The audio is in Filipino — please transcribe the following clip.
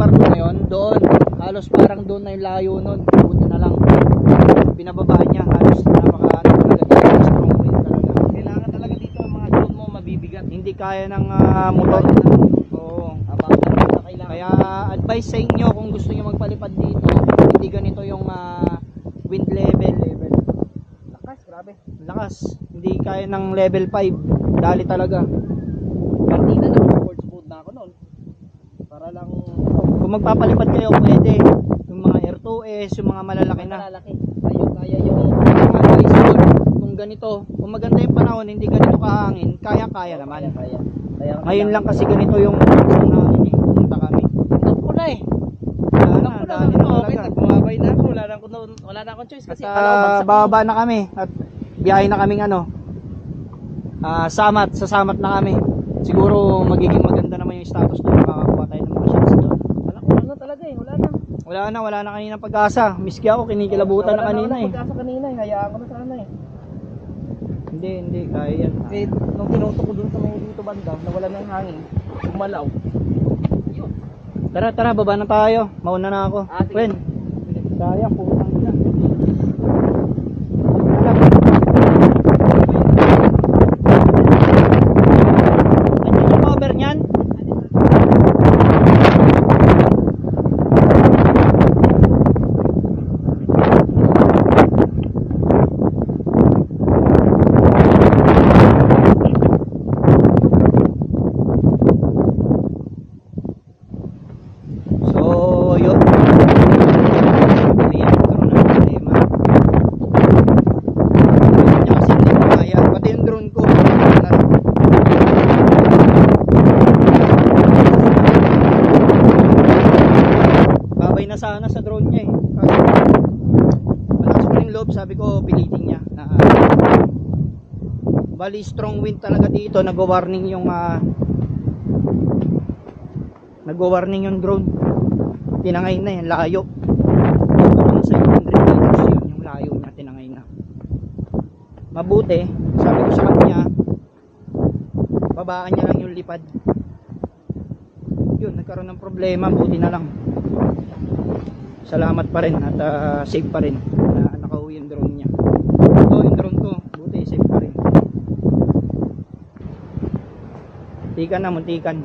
barko na yun, doon. Halos parang doon na yung layo nun. Buti na lang. Pinababaan niya. Halos napaka strong wind talaga. Kailangan talaga dito ang mga drone mo mabibigat. Hindi kaya ng motor. Oo. Kaya advice sa inyo kung gusto niyo magpalipad dito, hindi ganito yung wind level. Lakas, grabe. Lakas. Hindi kaya ng level 5. Dali talaga. Partida na board mode na ako noon. Para lang Kung magpapalipad kayo, pwede. Yung mga R2S, yung mga malalaki na. malalaki. Kaya yung Yung advice ko, kung ganito, kung maganda yung panahon, hindi ganito kahangin, kaya naman. kaya. Ngayon lang kasi ganito yung hangin eh. Pumunta kami. Tindog ko na eh. Wala na, Tindog ko na. dali na Okay, talaga. bumabay na ako. Wala na akong choice kasi At bababa na kami at biyahe na kaming Samat, sa Samat na kami. Siguro magiging maganda naman yung status doon, makakakuha tayo ng mga shots doon. Wala talaga eh, Wala na kaninang pag-asa. Miski ako, kinikilabutan na kanina eh. Pag-asa kanina eh, hayaan ko na sana eh. Hindi, kaya yan. Kasi nung tinuto ko dun sa may dito banda, nawala ng hangin, umalaw. Yun. Tara, baba na tayo. Mauna na ako. Sige. Wen, sayang, putang ina. Andiyan yung cover niyan? So, yun. Ayan, karoon ng problema. Kanya kasi hindi ko kaya. Pati yung drone ko. Babay na sana sa drone niya eh. Kasi malakas pa yung loob. Sabi ko, pilitin niya. Bali, strong wind talaga dito. Nag-warning yung drone. Tinangay na yan, layo. Ito sa 100 meters yun, yung layo niya, tinangay na. Mabuti, sabi ko sa kanya, babaan niya lang yung lipad. Yun, nagkaroon ng problema, buti na lang. Salamat pa rin at safe pa rin na nakauwi yung drone niya. Ito, yung drone ko, buti, safe pa rin. Muntikan.